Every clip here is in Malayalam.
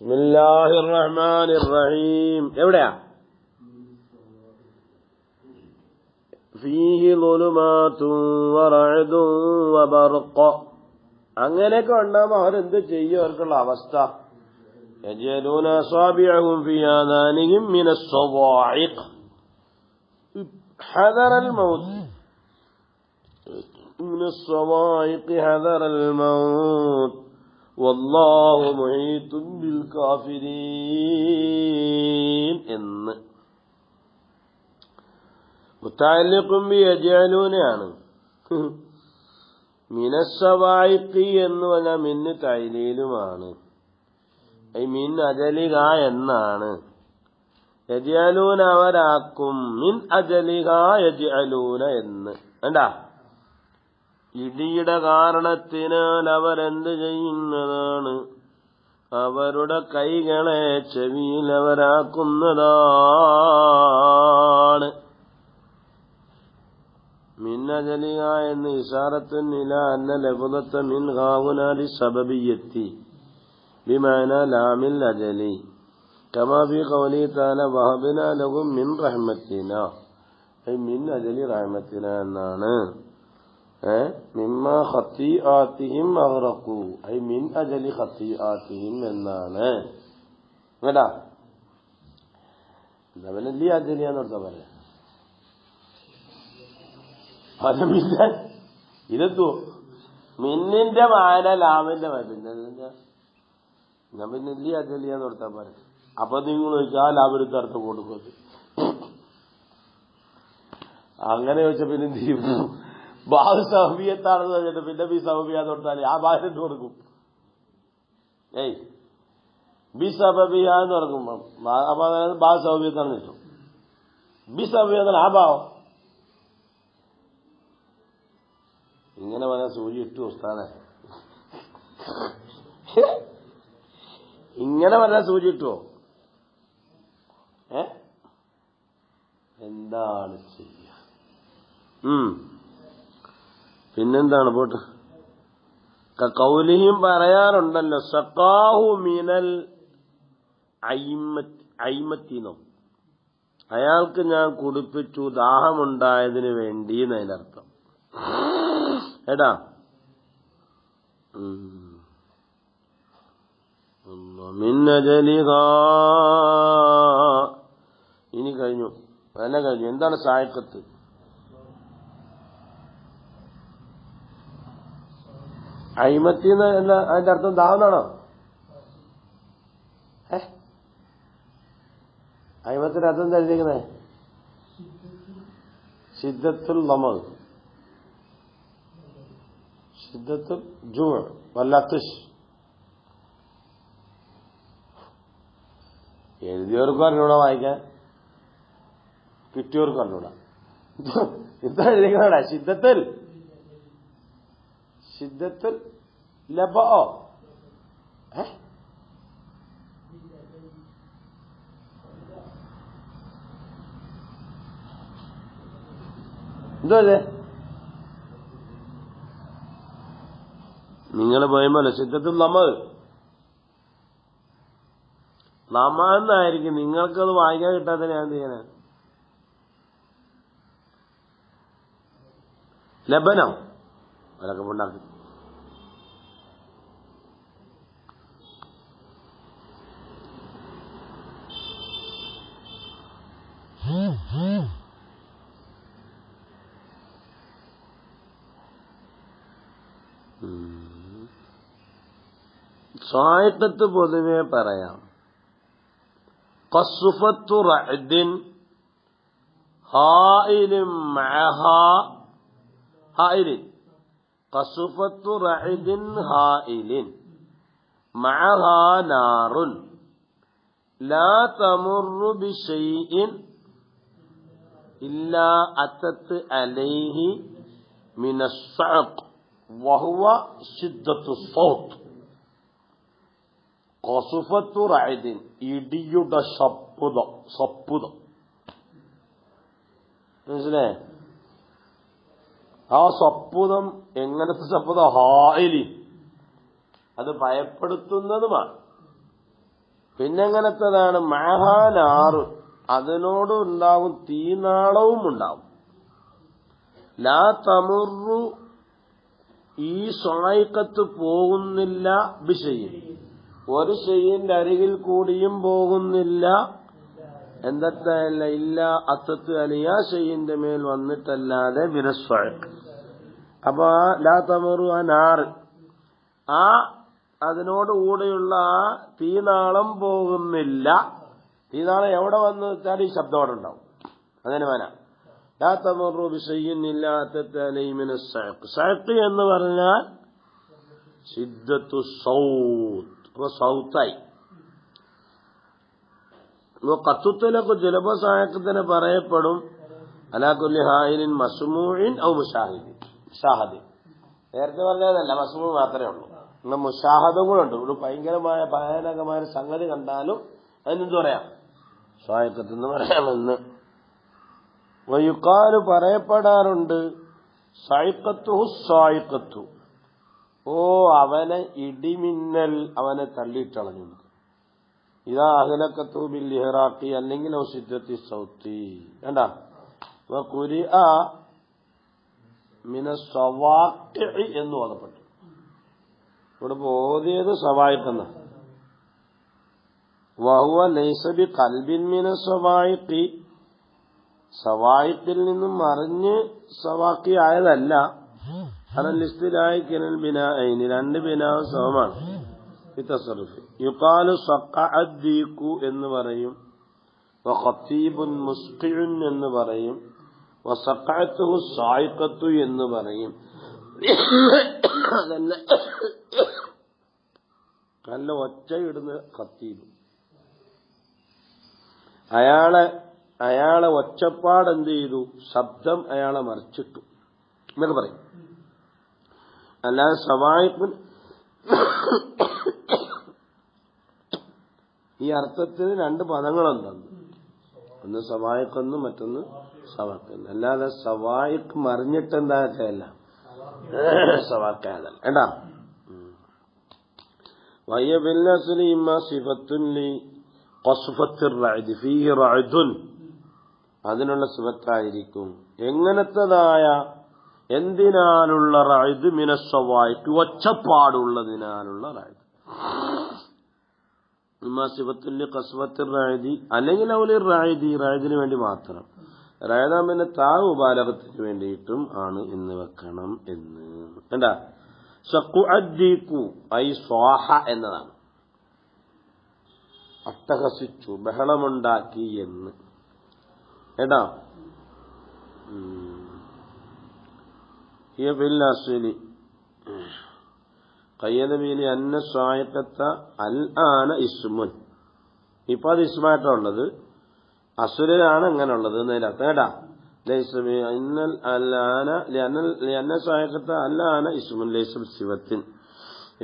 ബിസ്മില്ലാഹിർ റഹ്മാനിർ റഹീം. എവിടെയാ? ഫീഹി ളുലുമാതുൻ വറഅദുൻ വബർഖ്. അങ്ങനെയൊക്കെ ഉണ്ടാകുമ്പോൾ അവരെന്ത് ചെയ്യും? അവർക്കുള്ള അവസ്ഥ യജലൂന അസാബിഅഹും ഫീ ആദാനിഹിം മിനസ് സവാഇഖ് ഹദറൽ മൗത്ത് മിനസ് സവാഇഖ് ഹദറൽ മൗത്ത് വല്ലാഹു മുഹീതുൻ ബിൽ കാഫിരീൻ എന്ന് മുതഅല്ലിഖും ബി യജലൂനയാണ്. മിനസ്സവായിഖി എന്ന് പറഞ്ഞാൽ മിന്ന് തൈലീലുമാണ്. മിൻ അജലിക എന്നാണ്. യജഅലൂന അവരാക്കും, മിൻ അജലിക യജഅലൂന എന്ന്. വേണ്ടാ, ഇടിയുടെ കാരണത്തിനാൽ അവരെന്ത് ചെയ്യുന്നതാണ്? അവരുടെ കൈകളെ ചെവിയിൽ അവരാക്കുന്നതാണ്. മിന്നജലിക എന്ന് ഇശാറത്തുൻ ഇലാ അന്ന ലഫ്ളത മിൻ ഹാവുനാലി സബബിയ്യത്തി ബിമഅന ലാമിൽ അജലി കമാ ഫീ ഖൗലി തആല വഹബ്നാ ലഹും മിൻ റഹ്മത്തിനാ. മിൻ അജലി റഹ്മത്തിനാ എന്നാണ്. മിമ്മാ ഖത്തിആതിഹിം അഗ്റഖു മിൻ അജലി ഖത്തിആതിഹിം എന്നാണ്. കേട്ടാ, എന്താ ലി അജലിയാന്ന് ഓർത്താ പറയാ. ഇതെത്തു മിന്നിന്റെ മാന ലാമിന്റെ പിന്നെ ഞാൻ പിന്നെ ലി അജലിയാന്ന് ഓർത്താ പറയാം. അപ്പൊ നിങ്ങൾ ചോദിച്ചാൽ ആ ലാഭെടുത്ത് അർത്ഥം കൊടുക്കുന്നത് അങ്ങനെ ചോദിച്ചാൽ പിന്നെ എന്ത് ചെയ്യും? ബാഹു സൗബിയത്താണെന്ന് പറഞ്ഞിട്ട് പിന്നെ ബി സൗബിയാന്ന് കൊടുത്താൽ ആ ബാഹിട്ട് കൊടുക്കും. ബി സബബിയാന്ന് കൊടുക്കുമ്പോ അപ്പൊ ബാഹു സൗബിയത്താണെന്ന് വെച്ചു. ബി സൗബിയെന്നാണ് ആ ഭാവം. ഇങ്ങനെ പറഞ്ഞാൽ സൂചി ഇട്ടു ഉസ്താദെ, ഇങ്ങനെ പറഞ്ഞാൽ സൂചി ഇട്ടുവോ? എന്താണ് ചെയ്യ? പിന്നെന്താണ്? പോട്ട് കൗലിയും പറയാറുണ്ടല്ലോ, സഖാഹു മിനൽ ഐമത്തിനോ, അയാൾക്ക് ഞാൻ കുടിപ്പിച്ചു ദാഹമുണ്ടായതിനു വേണ്ടി എന്നതിനർത്ഥം. ഏടാ, മിന്നജലിഹ. ഇനി കഴിഞ്ഞു, എന്നെ കഴിഞ്ഞു. എന്താണ് സായക്കത്ത്? അയിമത്തിന്ന് എന്താ അതിന്റെ അർത്ഥം? ദാഹം എന്നാണോ? അയിമത്തിന്റെ അർത്ഥം എന്താ എഴുതിയിരിക്കുന്നത്? ശിദ്ദത്തുൽ ലമൽ, ശിദ്ദത്തുൽ ജുഅ് വല്ലഅത്ഷ്. എഴുതിയവർക്കും അറിഞ്ഞൂടാ വായിക്കാൻ, കിട്ടിയവർക്കും അറിഞ്ഞൂടാ. എന്താ എഴുതിക്കണ? ശിദ്ദത്തുൽ ശിദ്ദത്തുൽ ലബഅ. എന്തോ അതെ നിങ്ങൾ പോയല്ലോ. ശിദ്ദത്തുൽ ലമഅ് എന്നായിരിക്കും. നിങ്ങൾക്കത് വായിക്കാൻ കിട്ടാത്ത ഞാൻ എന്ത് ചെയ്യാനാ? ലബനം അതൊക്കെ ഉണ്ടാക്കി. സായിഖത്ത് പൊതുവെ പറയാം. ഖസ്ഫത്തു റഅദിൻ ഹായിലിൻ മഅഹാ ഹായിലിൻ. ഖസ്ഫത്തു റഅദിൻ ഹായിലിൻ മഅഹാ നാറുൻ ലാ തമുറു ബിശൈഇൻ ഇല്ലാ അതത് അലൈഹി മിനസ് സഅഖ് വഹുവ ശിദ്ദത്തു സൗത്ത്. ഖസ്ഫത്തു റഅദിൻ, ഇടിയുടെ സപ്പുതം. മനസ്സിലായേ? ആ സപ്പുതം എങ്ങനത്തെ സപ്പുതം? ഹായിലി, അത് ഭയപ്പെടുത്തുന്നതുമാണ്. പിന്നെങ്ങനത്തതാണ് മഹാനാറ്, അതിനോട് ഉണ്ടാവും തീനാളവും ഉണ്ടാവും. ലാ തമുറു, ഈ സ്വായിക്കത്ത് പോകുന്നില്ല, ബിശൈഇൻ, ഒരു ഷൈഇന്റെ അരികിൽ കൂടിയും പോകുന്നില്ല, എന്തല്ല ഇല്ല അത്തത്ത് അലിയ ഷൈഇന്റെ മേൽ വന്നിട്ടല്ലാതെ ബിനസ്വായിക്ക്. അപ്പൊ ലാ തമുറു ആ നാറ്, ആ അതിനോട് കൂടെയുള്ള ആ തീനാളം പോകുന്നില്ല. തീനാളം എവിടെ വന്ന് വെച്ചാൽ ഈ ശബ്ദം അവിടെ ഉണ്ടാവും. അങ്ങനെ വേന ലാ തമുറു ബിശൈഇൻ ഇല്ലാ അത്തത്ത് അലൈഹി മിനസ്സായിഖ്. സഅഖ് എന്ന് പറഞ്ഞാൽ ശിദ്ദത്തു സൗത്ത്, അപ്പൊ സൗത്തായി. ഖത്തുത്തലക്ക് ചിലപ്പോ സായക്കത്തിന് പറയപ്പെടും അലാ കുല്ലി ഹായിലിൻ മസ്മൂഇൻ ഔ മുശാഹിദിൻ. നേരത്തെ പറഞ്ഞതല്ല മസ്മൂ മാത്രമേ ഉള്ളൂ, എന്നാൽ മുശാഹദും കൂടെ ഉണ്ട്. ഒരു ഭയങ്കരമായ ഭയാനകമായ സംഗതി കണ്ടാലും അതിനെന്ത് പറയാം, സായക്കത്തെന്ന് പറയാമെന്ന്. വയുക്കാല് പറയപ്പെടാറുണ്ട് സായിക്കത്തുഹു സായിക്കത്തു, ഓ അവനെ ഇടിമിന്നൽ അവനെ തള്ളിയിട്ടളഞ്ഞു. ഇതാ അഹ്ലക്കത്തു ബിൽ ഇഹ്റാഖി, അല്ലെങ്കിൽ ഔസിദ്ദത്തി സൗത്തി. കണ്ടാ ഖുരിഅ മിനസ് സവാഖി എന്ന് ഓതപ്പെട്ടു. ഇവിടെ ഓതിയത് സവായിഖെന്ന. വഹുവ ലൈസ ബി ഖൽബിൻ മിനസ് സവായിഖി, സവായിഖിൽ നിന്നും മറിഞ്ഞ് സവാഖി ആയതല്ല. അനലിസ്തിലായി കിനൽ ബിനാഅൈനി, രണ്ട് ബിനാവും സമമാണ്. യുഖാലു സഖഅദ്ദീഖു എന്ന് പറയും, വഖതീബുൻ മുസ്ഖിഉൻ എന്ന് പറയും, വസഖഅത്തുഹു സായിഖത്തു എന്ന് പറയും. അതല്ല നല്ല ഒച്ചയിടുന്ന ഖതീബ്, അയാളെ ഒച്ചപ്പാട് എന്ത് ചെയ്തു, ശബ്ദം അയാളെ മറിച്ചിട്ടു എന്നൊക്കെ പറയും. അല്ലാതെ സവായിഖ് ഈ അർത്ഥത്തിന് രണ്ട് പദങ്ങളുണ്ടെന്ന്, ഒന്ന് സവായിഖെന്നും മറ്റൊന്ന് സവാഖെന്നും. അല്ലാതെ സവായിഖ് മറിഞ്ഞിട്ട് എന്താക്കല്ല സവാഖല്ല. ഏടാ വയ്യ ബില്ലസ്ലി ഇമ്മ സിഫത്തുൻ ലി ഖസ്ഫത്തിർ റഅദ് ഫീഹി റഅദുൻ, അതിനുള്ള സിഫത്തായിരിക്കും. എങ്ങനത്തതായ എന്തിനാലുള്ള റഅദ് മിനസ് സവായിഖ്, ഒച്ചപ്പാടുള്ളതിനാലുള്ള റഅദ്. ഇമ്മ സിഫത്തുൻ ലി ഖസ്ഫത്തിർ റഅദി, അല്ലെങ്കിൽ ഔലി റഅദി, റഅദിന് വേണ്ടി മാത്രം. റഅദാമിന്റെ താ മുബാലഗത്തിന് വേണ്ടിയിട്ടും ആണ് എന്ന് വെക്കണം എന്ന്. കണ്ടാ സഖഅദ്ദീഖു ഐ സ്വാഹ എന്നതാണ്, അട്ടഹസിച്ചു ബഹളമുണ്ടാക്കി എന്ന്. ഏടാ ഹിയ ബിൽ അസ്ലി ഖയ്യദ ബിലി അന്ന സായിഖത അൽ ആന ഇസ്മുൻ. ഇപ്പൊ അത് ഇസ്മായിട്ടുള്ളത്, അസുരനാണ് അങ്ങനെയുള്ളത് എന്നതിനർത്ഥം. ഏടാ ലൈസ ബി ഇന്നൽ അലാന ലിഅന്ന സായിഖത അൽ ആന ഇസ്മുൻ ലൈസ ബിസിഫത്തിൻ.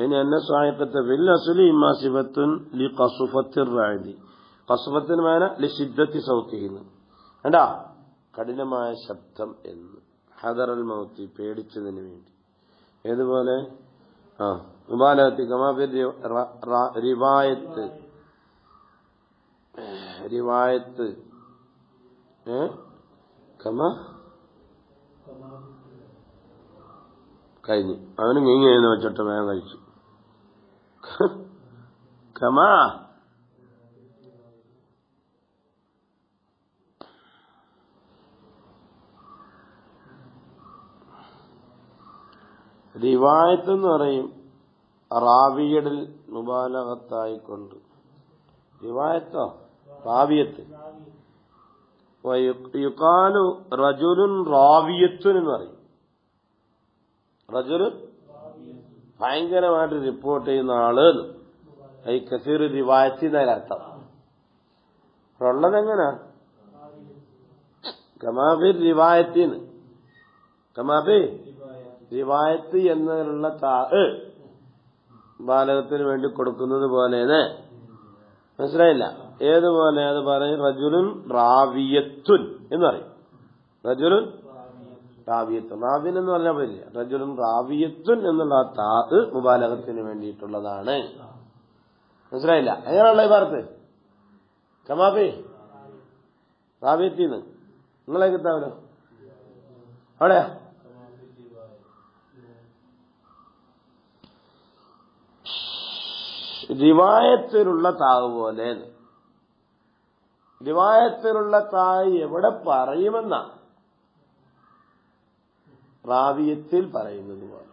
ഇനി അന്ന സായിഖത ബിൽ അസ്ലി ഇമ്മ സിഫത്തുൻ ലി ഖസ്ഫത്തിർ റഅദി, ഖസ്ഫത്തിന് മാന ലി ശിദ്ദത്തി സൗതിഹി, ഏടാ കഠിനമായ ശബ്ദം എന്ന്. ഹദറൽ മൗത്തി, പേടിച്ചതിന് വേണ്ടി. ഏതുപോലെ മുബാലഗത്തി കമാഫി റിവായത്ത്, റിവായത്ത് കമാ കഴിഞ്ഞു. അവന് നീങ്ങിയെന്ന് വെച്ചിട്ട് വേഗം കഴിച്ചു. കമാ റിവായത്ത് എന്ന് പറയും റാവിയടിൽ മുബാലഗത്തായിക്കൊണ്ട്. റിവായത്തോ റാവിയത്ത്. യുഖാലു റജുലുൻ റാവിയത്തുൻ എന്ന് പറയും. റജുലുൻ ഭയങ്കരമായിട്ട് റിപ്പോർട്ട് ചെയ്യുന്ന ആള്, ഈ കസീർ റിവായത്തി എന്നതിലർത്ഥം. ഉള്ളതെങ്ങനാ കമാഫി റിവായത്തിന്, കമാഫി റിവായത്ത് എന്നതിലുള്ള ബാലകത്തിന് വേണ്ടി കൊടുക്കുന്നത് പോലെ. മനസ്സിലായില്ല? ഏതുപോലെ അത് പറയും റജുലുൻ റാവിയത്തുൻ എന്ന് പറയും. റജുലുൻ റാവിയത്തുൻ, റാവിൻ എന്ന് പറഞ്ഞാൽ പറ്റില്ല. റജുലുൻ റാവിയത്തുൻ എന്നുള്ള ആ താ മുബാലകത്തിന് വേണ്ടിയിട്ടുള്ളതാണ്. മനസ്സിലായില്ല? എങ്ങനെയുള്ള ഈ ഭാഗത്ത് കമാഫി റാബിയത്തിന്ന് നിങ്ങളെ കിട്ടാവല്ലോ അവിടെയാ റിവായത്തിലുള്ള താവ് പോലെ. റിവായത്തിലുള്ള തായ് എവിടെ പറയുമെന്ന റാവിയത്തിൽ പറയുന്നത് പോലെ.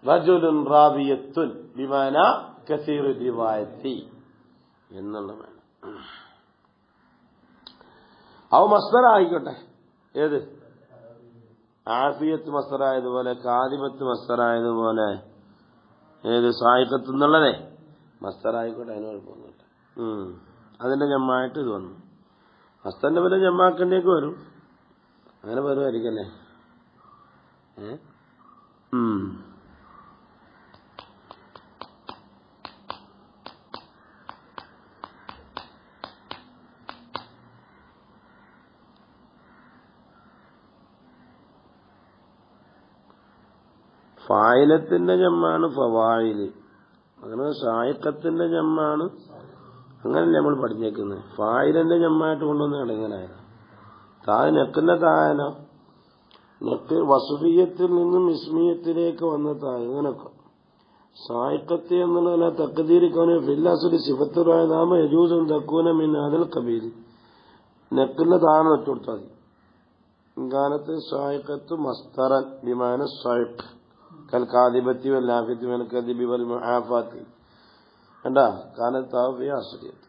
റജുലുൻ റാവിയത്തുൻ ബിമാന കസീറു റിവായത്തി എന്നുള്ള വേണം. അവ മസ്ദർ ആയിക്കോട്ടെ. ഏത് ആഫിയത്ത് മസ്ദറായതുപോലെ കാദിമത്ത് മസ്ദറായതുപോലെ ഏത് സായിക്കത്ത് എന്നുള്ളതേ മസ്ദറായിക്കോട്ടെ, അതിന് കുഴപ്പമൊന്നുമില്ല. അതിന്റെ ജമ്മായിട്ട് ഇത് വന്നു. മസ്ദറിന്റെ പേര് ജമ്മാക്കേണ്ടിയൊക്കെ വരും. അങ്ങനെ വരുമായിരിക്കല്ലേ? ഫായിലത്തിന്റെ ജമ്മാണ് ഫവായില്. അങ്ങനെ സായിക്കത്തിന്റെ ജമ്മാണ്. അങ്ങനല്ലേ നമ്മൾ പഠിച്ചേക്കുന്നത്. ഫായിലിന്റെ ജമ്മായിട്ട് കൊണ്ടുവന്ന് ഇടങ്ങനായത്. താഴെ നെക്കിന്റെ താഴനോ നെക്ക് വസുഫിയത്തിൽ നിന്നും ഇസ്മിയത്തിലേക്ക് വന്ന താഴ് അങ്ങനൊക്കെ. സായിക്കത്ത് എന്നുള്ളതിനെ തക്കതീരിക്കവന് ഫില്ലാസുരി സിഫത്തുറായ നാമ യജൂസും തക്കൂന മിൻ അതിൽ കബീൽ. നെക്കിന്റെ താഴെ വെച്ചുകൊടുത്താൽ മതി. കാലത്ത് സായിക്കത്ത് മസ്തറൻ വിമാന സായിഖ് കൽക്കാദിപത്തി വല്ലാഫിത്തി വൽക്കദിബി വൽ മുആഫാത്തി കണ്ടാ കാലത്താഫി ആശ്രിയത്ത്.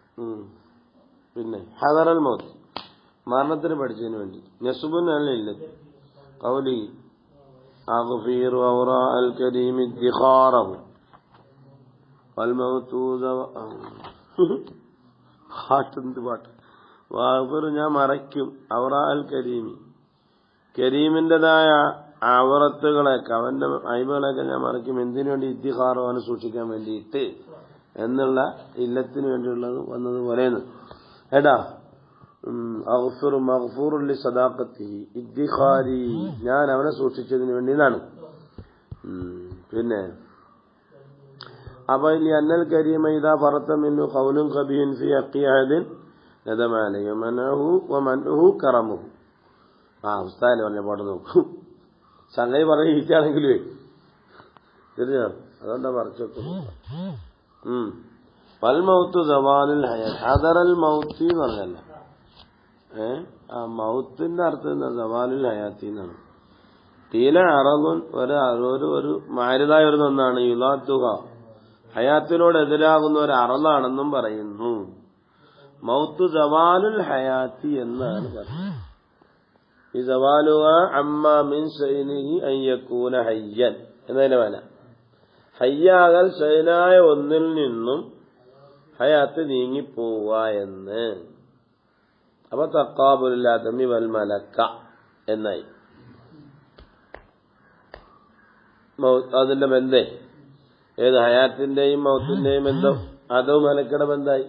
പിന്നെ ഹദറൽ മൗത്ത് മരണത്തിന് പഠിച്ചതിന് വേണ്ടി നസുബുൻ അല്ല കൗലി അഗ്ഫീറു ഔറാ അൽ കരീമി ദിഖാറഹു വൽ മൗതൂദ ഹാട്ടെന്ത് പാട്ട്. വാഗ്ഫിറു ഞാൻ മറയ്ക്കും ഔറാ അൽ കരീമി കരീമിന്റേതായ അവറത്തുകളൊക്കെ അവന്റെ അയ്മകളൊക്കെ ഞാൻ മറയ്ക്കും. എന്തിനു വേണ്ടി? ഇദ്ദിഖാറോ അവനെ സൂക്ഷിക്കാൻ വേണ്ടിയിട്ട് എന്നുള്ള ഇല്ലത്തിന് വേണ്ടിയുള്ളത് വന്നതുപോലെയാണ്. ഏടാ അഗ്ഫിറു മഗ്ഫൂറുൻ ലി സദാഖത്തിഹി ഇദ്ദിഖാരി ഞാൻ അവനെ സൂക്ഷിച്ചതിന് വേണ്ടി എന്നാണ്. പിന്നെ അപ്പൊ ഇനി അന്നൽ കരീമ ഇദാ ഫറത മിൻഹു ഖൗലുൻ ഖബീഹുൻ ഫീ ഹഖ്ഖി അഹദിൻ നദമ അലൈഹി വമൻഹു കറമുഹു. ഉസ്താദ് പറഞ്ഞ പാട്ട് നോക്കൂ. സംഗതി പറഞ്ഞ ഈറ്റാണെങ്കിലേ തിരിഞ്ഞോ? അതുകൊണ്ടാ പറിച്ചു വെക്കുന്നു. വൽ മൗത്ത് സവാലുൽ ഹയാത്ത് ഹദറൽ മൗത്തി എന്ന് പറഞ്ഞല്ല. ആ മൗത്തിന്റെ അർത്ഥം എന്താ? സവാലുൽ ഹയാത്തി എന്നാണ്. തീല അറദുൻ ഒരു മാരുതായ ഒരു ഒന്നാണ്. യുലാത്തുഹ ഹയാത്തിനോട് എതിരാകുന്ന ഒരു അറലാണെന്നും പറയുന്നു. മൗത്ത് സവാലുൽ ഹയാത്തി എന്നാണ് പറയുന്നത്. ഈ സവാലുഹ അമ്മാ മിൻ ശൈനിഹി അൻ യകൂന ഹയ്യൻ എന്നതിന്റെ വേല. ഹയ്യാകൽ ശൈനായ ഒന്നിൽ നിന്നും ഹയാത്ത് നീങ്ങിപ്പോവുക എന്ന്. അപ്പൊ തഖാബുലുൽ ആദമി വൽ മലക്ക എന്നായി. അതിന്റെ ബന്ധേ ഏത് ഹയാത്തിന്റെയും മൗത്തിന്റെയും ബന്ധം അതും മലക്കയുടെ ബന്ധായി.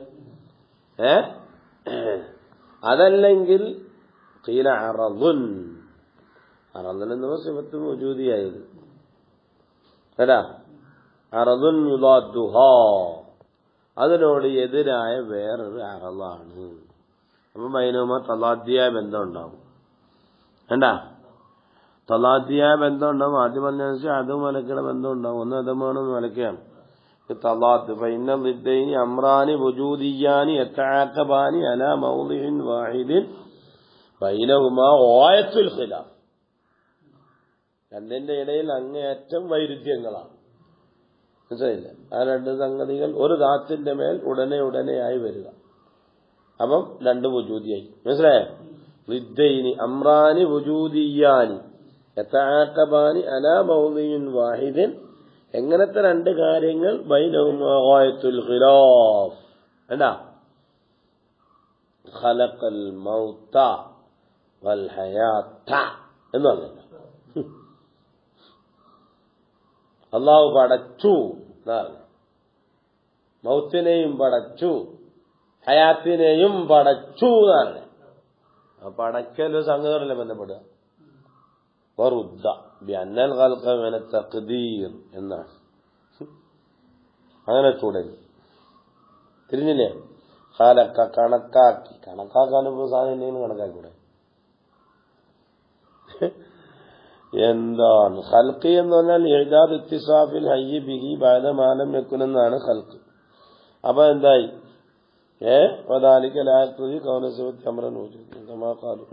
അതല്ലെങ്കിൽ ഖീല അറദുൻ അറദുൻ എന്ന സിഫത്ത് മൗജൂദിയായത് അല്ല. അറദുൻ യുദാദ്ദുഹാ അതിനോട് എതിരായ വേറൊരു അറളാണ്. അപ്പൊ ബൈനഹുമാ തലാദ്ദിയായ ബന്ധം ഉണ്ടാവും. വേണ്ടാ തലാദ്ദിയായ ബന്ധം ഉണ്ടാവും. ആദ്യം പറഞ്ഞ അതും മലക്കയുടെ ബന്ധം ഉണ്ടാവും. ഒന്ന് അതമാണ് മലക്കയാണ്. തലാദ് ഫഇന്ന ളിദ്ദൈനി അംറാനി വുജൂദിയാനി യതആഖബാനി അലാ മൗളിഇൻ വാഹിദിൻ ബൈനഹുമാ ഗായത്തുൽ ഖിലാഫ്. രണ്ടിന്റെ ഇടയിൽ അങ്ങേയറ്റം വൈരുദ്ധ്യങ്ങളാണ്. മനസ്സിലായില്ല? ആ രണ്ട് സംഗതികൾ ഒരു ദാത്തിന്റെ മേൽ ഉടനെയായി വരിക. അപ്പം രണ്ട് വുജൂദിയായി. മനസ്സിലായോ? ളിദ്ദൈനി അംറാനി വുജൂദിയാനി യതആഖബാനി അലാ മൗളിഇൻ വാഹിദിൻ. എങ്ങനത്തെ രണ്ട് കാര്യങ്ങൾ? ബൈനഹുമാ ഗായത്തുൽ ഖിലാഫ്. എന്താ? ഖലഖൽ മൗത വൽ ഹയാത എന്ന് പറഞ്ഞല്ലോ. അള്ളാഹു പടച്ചു എന്നാണ്. മൗത്തിനെയും പടച്ചു ഹയാത്തിനെയും പടച്ചു എന്നാണ്. പടക്കല് സംഗതികളല്ലേ ബന്ധപ്പെടുക. വറുദ്ദ ബിഅന്നൽ ഖൽഖ മിന തഖ്ദീർ എന്നാണ്. അങ്ങനെ ചൂടൽ തിരിഞ്ഞില്ലേ? ഖലഖ കണക്കാക്കി. കണക്കാക്കാനിപ്പോ സാധനം എന്തെങ്കിലും കണക്കാക്കൂടെ? എന്താണ് ഖൽഖി എന്ന് പറഞ്ഞാൽ ഇഅ്ദാദ് ഇത്തിസാഫിൽ ഹയ്യി ബിഹി ബഅദ മാ ലം യകുൻ എന്നാണ് ഖൽഖ്. അപ്പൊ എന്തായി? വദാലിക ലാ യഖ്തദി കൗന സിഫത്തി അംറൻ വജൂദ് കമാ ഖാലു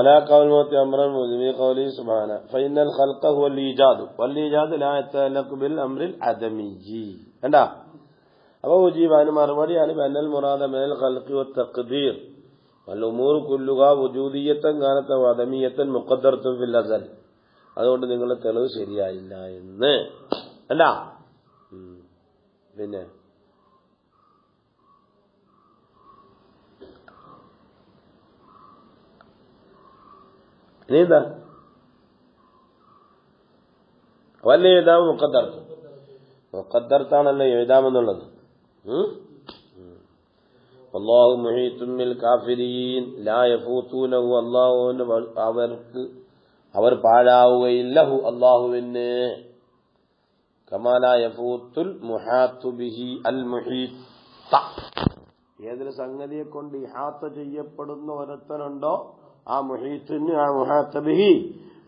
لا قول موت أمرا في قوله سبحانه فإن الخلق هو الإيجاد والإيجاد لا يتعلق بالأمر العدمي. هذا أبو وجيب عن مرمري يعني بأن المراد من الخلق والتقدير والأمور كلها وجودية كانت وعدمية مقدرة في الأزل. അതുകൊണ്ട് നിങ്ങളുടെ തെളിവ് ശരിയായില്ല എന്ന് അല്ല. പിന്നെ ഇനിയെന്താ? വല്ല എഴുതാം മുഖദ്ദർത്താണല്ലോ എഴുതാമെന്നുള്ളത്. അല്ലാഹു മുഹീത്തുൻ ബിൽ കാഫിരീൻ ലാ യഫൂതൂനഹു. അല്ലാഹുവിന് അവർ പാഴാവുകയില്ലഹു അല്ലാഹുവിന്. കമാ ലാ യഫൂത്തുൽ മുഹാത്തു ബിഹി അൽ മുഹീത്ത. ഏതൊരു സംഗതിയെ കൊണ്ട് ഇഹാത്ത ചെയ്യപ്പെടുന്ന ഒരുത്തനുണ്ടോ ആ മുഹീത്തിന് ആ മുഹാത്ത ബിഹി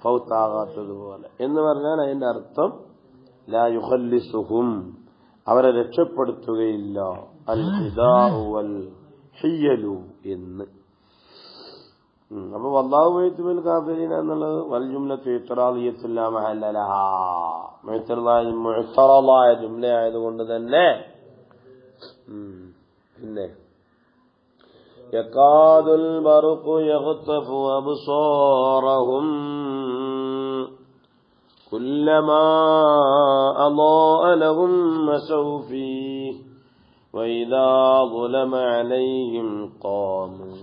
ഫൗത്താകാത്തതുപോലെ എന്ന് പറഞ്ഞാൽ അതിന്റെ അർത്ഥം ലാ യുഖല്ലിസുഹും അവരെ രക്ഷപ്പെടുത്തുകയില്ല അൽ ഹിദാഉ വൽ ഹിയലു എന്ന്. അപ്പൊ വല്ലാഹു മുഹീത്തു ബിൽ കാഫിരീൻ എന്നുള്ളത് വൽ ജുംലത്തു ഇത്റാദിയത്തുൻ ലാ മഹല്ല ലഹാ. മുഅ്തറളായ ജുംല ആയതുകൊണ്ട് തന്നെ പിന്നെ يكاد البرق يخطف أبصارهم كلما أضاء لهم مشوا فيه وإذا ظلم عليهم قاموا